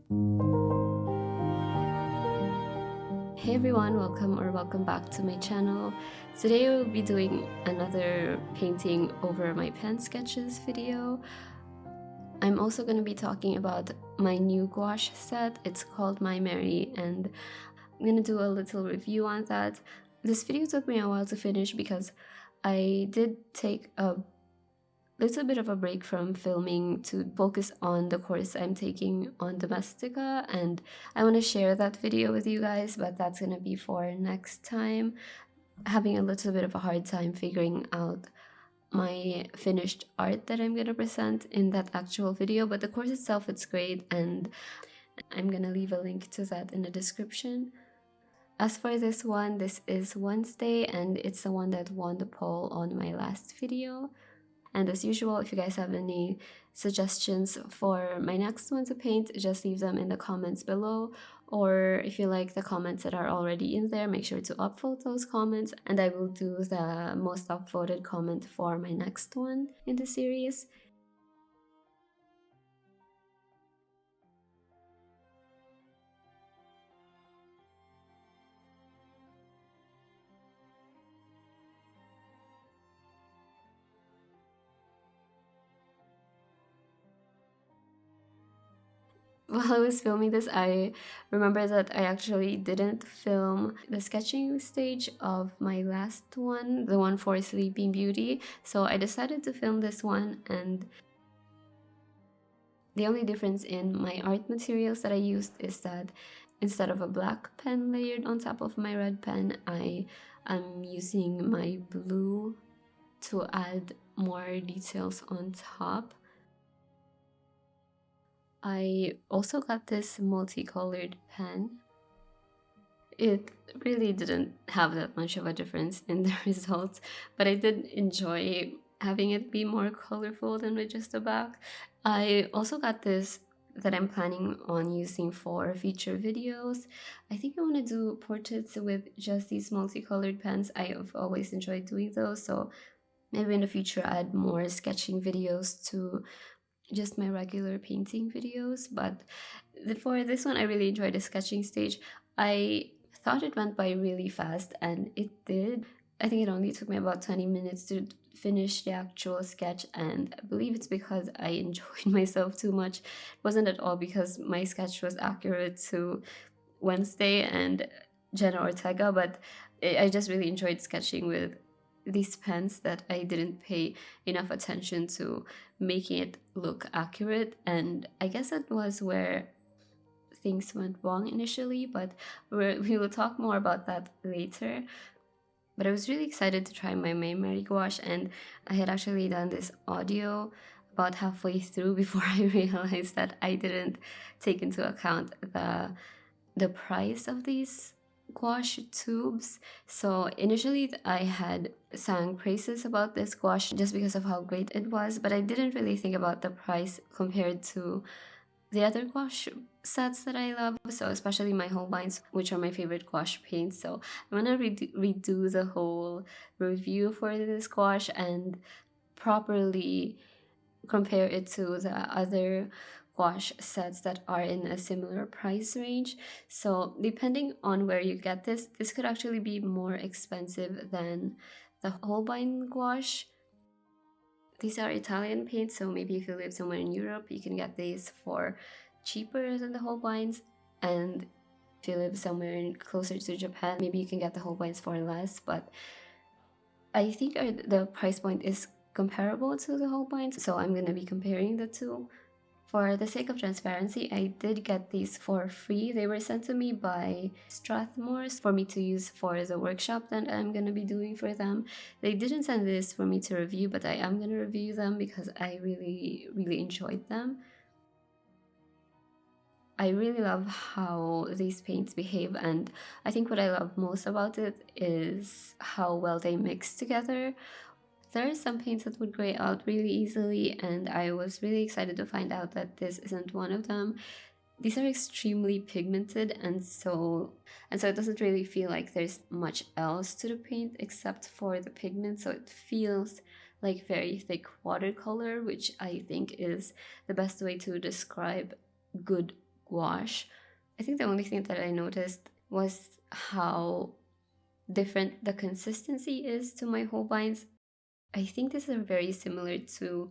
Hey everyone, welcome back to my channel. Today we'll be doing another painting over my pen sketches video. I'm also going to be talking about my new gouache set. It's called Maimeri, and I'm going to do a little review on that. This video took me a while to finish because I did take a little bit of a break from filming to focus on the course I'm taking on Domestika, and I want to share that video with you guys, but that's going to be for next time. Having a little bit of a hard time figuring out my finished art that I'm going to present in that actual video, but the course itself, it's great, and I'm going to leave a link to that in the description. As for this one, this is Wednesday, and it's the one that won the poll on my last video. And as usual, if you guys have any suggestions for my next one to paint, just leave them in the comments below. Or if you like the comments that are already in there, make sure to upvote those comments, and I will do the most upvoted comment for my next one in the series. While I was filming this, I remember that I actually didn't film the sketching stage of my last one, the one for Sleeping Beauty, so I decided to film this one. And the only difference in my art materials that I used is that instead of a black pen layered on top of my red pen, I am using my blue to add more details on top. I also got this multicolored pen. It really didn't have that much of a difference in the results, but I did enjoy having it be more colorful than with just a black. I also got this that I'm planning on using for feature videos. I think I want to do portraits with just these multicolored pens. I have always enjoyed doing those, so maybe in the future add more sketching videos to just my regular painting videos. But for this one, I really enjoyed the sketching stage. I thought it went by really fast, and it did. I think it only took me about 20 minutes to finish the actual sketch, and I believe it's because I enjoyed myself too much. It wasn't at all because my sketch was accurate to Wednesday and Jenna Ortega, but I just really enjoyed sketching with these pens that I didn't pay enough attention to making it look accurate, and I guess that was where things went wrong initially, but we will talk more about that later. But I was really excited to try my Maimeri Gouache, and I had actually done this audio about halfway through before I realized that I didn't take into account the price of these gouache tubes. So initially I had sang praises about this gouache just because of how great it was, but I didn't really think about the price compared to the other gouache sets that I love, so especially my Holbeins, which are my favorite gouache paints. So I'm gonna redo the whole review for this gouache and properly compare it to the other gouache sets that are in a similar price range. So depending on where you get this could actually be more expensive than the Holbein gouache. These are Italian paints, so maybe if you live somewhere in Europe, you can get these for cheaper than the Holbeins, and if you live somewhere closer to Japan, maybe you can get the Holbeins for less. But I think the price point is comparable to the Holbeins, so I'm going to be comparing the two. For the sake of transparency, I did get these for free. They were sent to me by Strathmore's for me to use for the workshop that I'm going to be doing for them. They didn't send this for me to review, but I am going to review them because I really, really enjoyed them. I really love how these paints behave, and I think what I love most about it is how well they mix together. There are some paints that would gray out really easily, and I was really excited to find out that this isn't one of them. These are extremely pigmented, and so it doesn't really feel like there's much else to the paint except for the pigment, so it feels like very thick watercolor, which I think is the best way to describe good gouache. I think the only thing that I noticed was how different the consistency is to my Holbeins. I think these are very similar to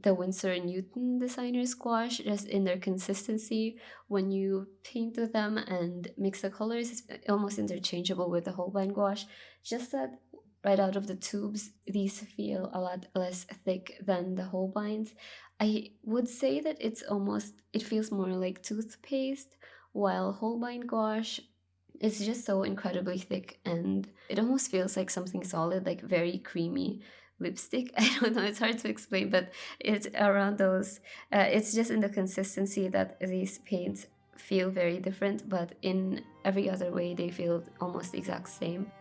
the Winsor & Newton designer squash, just in their consistency. When you paint with them and mix the colors, it's almost interchangeable with the Holbein gouache. Just that right out of the tubes, these feel a lot less thick than the Holbeins. I would say that it feels more like toothpaste, while Holbein gouache, it's just so incredibly thick and it almost feels like something solid, like very creamy lipstick. I don't know, it's hard to explain, but it's around those. It's just in the consistency that these paints feel very different, but in every other way they feel almost the exact same.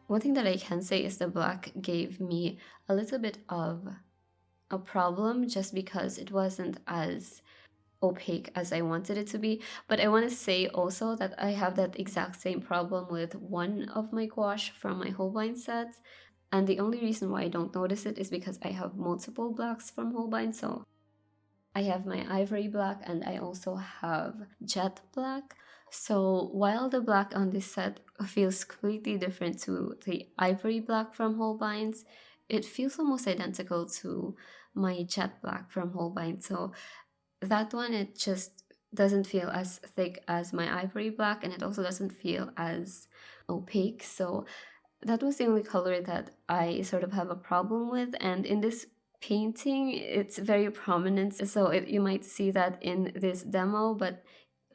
One thing that I can say is the black gave me a little bit of a problem just because it wasn't as opaque as I wanted it to be. But I want to say also that I have that exact same problem with one of my gouache from my Holbein sets. And the only reason why I don't notice it is because I have multiple blacks from Holbein. So I have my ivory black and I also have jet black. So while the black on this set feels completely different to the ivory black from Holbein's, it feels almost identical to my jet black from Holbein. So that one, it just doesn't feel as thick as my ivory black, and it also doesn't feel as opaque. So that was the only color that I sort of have a problem with. And in this painting, it's very prominent. So you might see that in this demo, but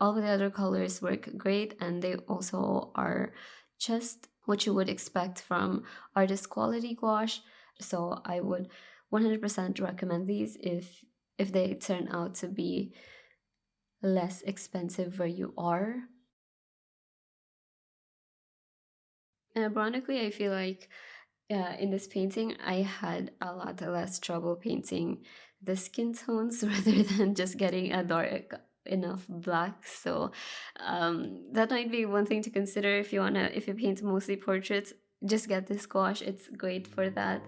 all the other colors work great, and they also are just what you would expect from artist quality gouache. So I would 100% recommend these if they turn out to be less expensive where you are. And ironically, I feel like in this painting, I had a lot less trouble painting the skin tones rather than just getting a dark enough black. So that might be one thing to consider if you paint mostly portraits. Just get this gouache, it's great for that.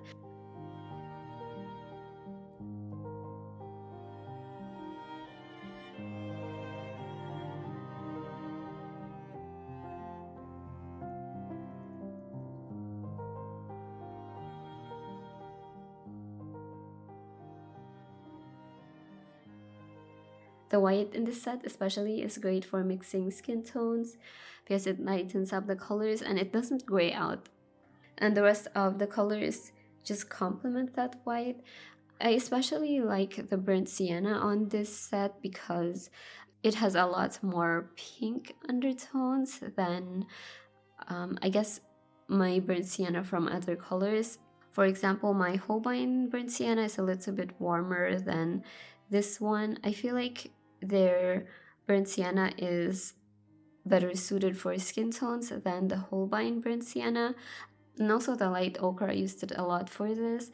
The white in this set especially is great for mixing skin tones because it lightens up the colors and it doesn't gray out. And the rest of the colors just complement that white. I especially like the burnt sienna on this set because it has a lot more pink undertones than I guess my burnt sienna from other colors. For example, my Holbein burnt sienna is a little bit warmer than this one. I feel like their burnt sienna is better suited for skin tones than the Holbein burnt sienna. And also the light ochre, I used it a lot for this.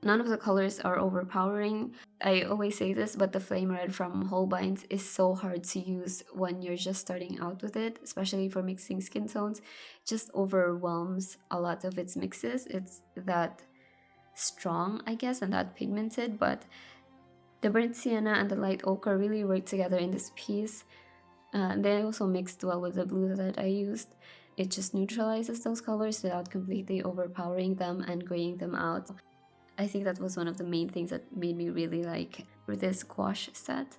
None of the colors are overpowering. I always say this, but the flame red from Holbein's is so hard to use when you're just starting out with it, especially for mixing skin tones. It just overwhelms a lot of its mixes. It's that strong, I guess, and that pigmented, but the burnt sienna and the light ochre really work together in this piece. They also mixed well with the blue that I used. It just neutralizes those colors without completely overpowering them and graying them out. I think that was one of the main things that made me really like this gouache set.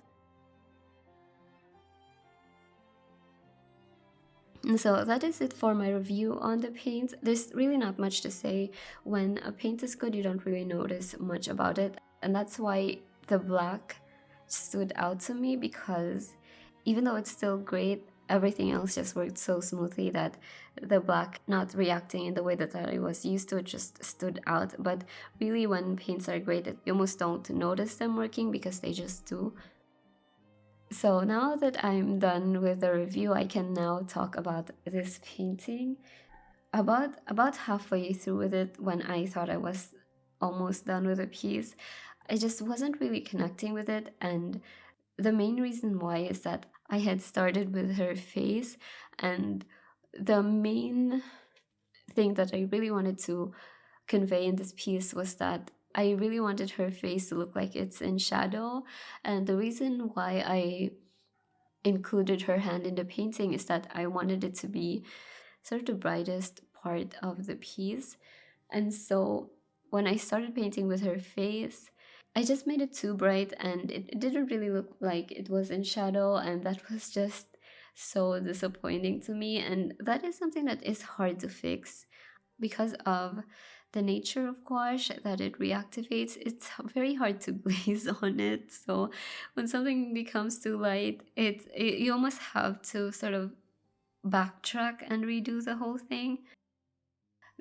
And so that is it for my review on the paints. There's really not much to say. When a paint is good, you don't really notice much about it. And that's why the black stood out to me, because even though it's still great, everything else just worked so smoothly that the black not reacting in the way that I was used to, it just stood out. But really, when paints are great, you almost don't notice them working because they just do. So now that I'm done with the review, I can now talk about this painting. About halfway through with it, when I thought I was almost done with the piece, I just wasn't really connecting with it. And the main reason why is that I had started with her face, and the main thing that I really wanted to convey in this piece was that I really wanted her face to look like it's in shadow. And the reason why I included her hand in the painting is that I wanted it to be sort of the brightest part of the piece. And so when I started painting with her face, I just made it too bright, and it didn't really look like it was in shadow, and that was just so disappointing to me. And that is something that is hard to fix because of the nature of gouache, that it reactivates. It's very hard to glaze on it. So when something becomes too light, you almost have to sort of backtrack and redo the whole thing.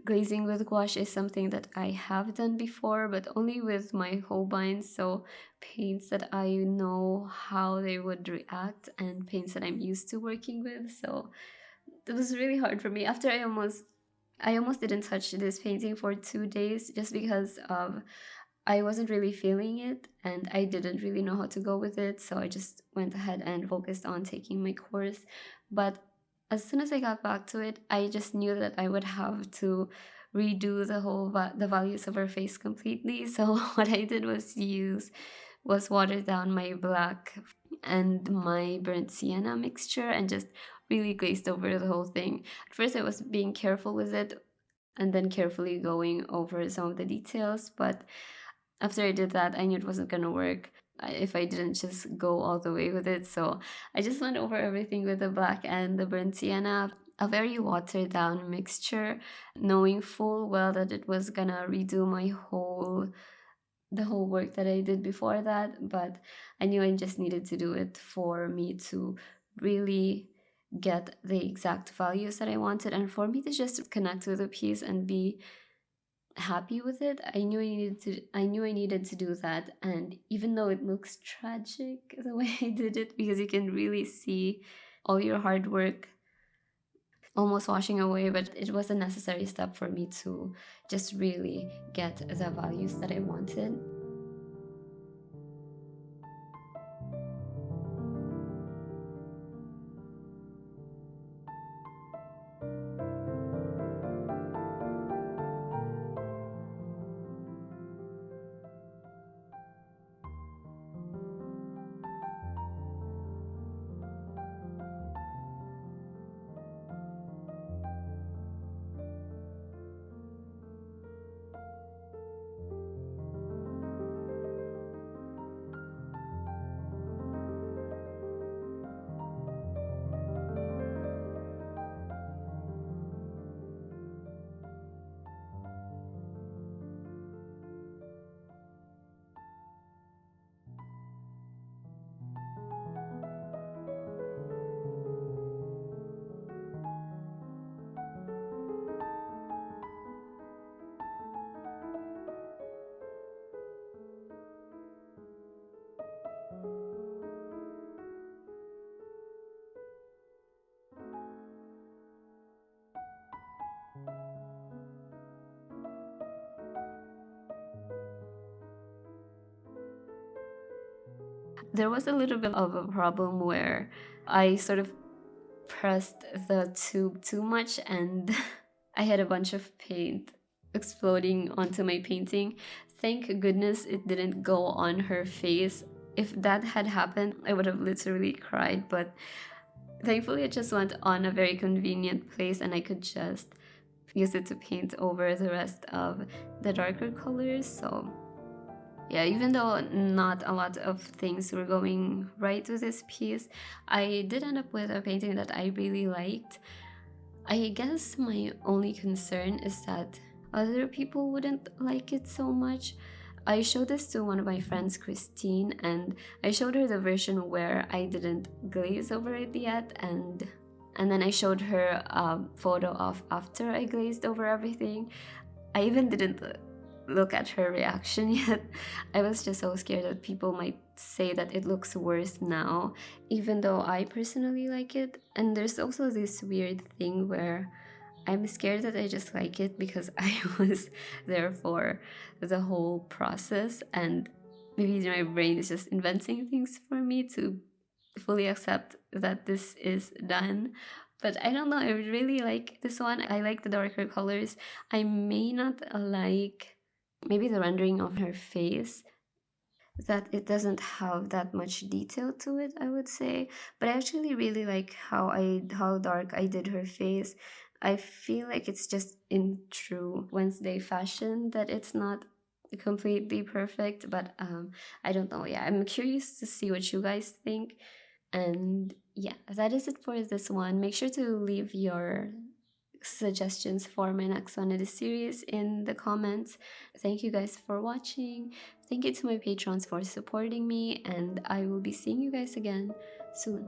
Glazing with gouache is something that I have done before, but only with my Holbeins, so paints that I know how they would react and paints that I'm used to working with. So it was really hard for me. After I almost didn't touch this painting for 2 days just because of I wasn't really feeling it and I didn't really know how to go with it. So I just went ahead and focused on taking my course. But as soon as I got back to it, I just knew that I would have to redo the values of her face completely. So what I did was water down my black and my burnt sienna mixture and just really glazed over the whole thing. At first I was being careful with it and then carefully going over some of the details, but after I did that, I knew it wasn't gonna work if I didn't just go all the way with it. So I just went over everything with the black and the burnt sienna, a very watered down mixture, knowing full well that it was gonna redo the whole work that I did before that. But I knew I just needed to do it for me to really get the exact values that I wanted, and for me to just connect with the piece and be happy with it. I knew I needed to do that. And even though it looks tragic the way I did it, because you can really see all your hard work almost washing away, but it was a necessary step for me to just really get the values that I wanted. There was a little bit of a problem where I sort of pressed the tube too much and I had a bunch of paint exploding onto my painting. Thank goodness it didn't go on her face. If that had happened, I would have literally cried, but thankfully it just went on a very convenient place and I could just use it to paint over the rest of the darker colors. So yeah, even though not a lot of things were going right with this piece, I did end up with a painting that I really liked. I guess my only concern is that other people wouldn't like it so much. I showed this to one of my friends, Christine, and I showed her the version where I didn't glaze over it yet, and And then I showed her a photo of after I glazed over everything. I even didn't look at her reaction yet. I was just so scared that people might say that it looks worse now, even though I personally like it. And there's also this weird thing where I'm scared that I just like it because I was there for the whole process, and maybe my brain is just inventing things for me to fully accept that this is done. But I don't know, I really like this one. I like the darker colors. I may not like maybe the rendering of her face, that it doesn't have that much detail to it, I would say. But I actually really like how dark I did her face. I feel like it's just in true Wednesday fashion that it's not completely perfect, but I don't know. Yeah, I'm curious to see what you guys think. And yeah, that is it for this one. Make sure to leave your suggestions for my next one in the series in the comments. Thank you guys for watching. Thank you to my patrons for supporting me, and I will be seeing you guys again soon.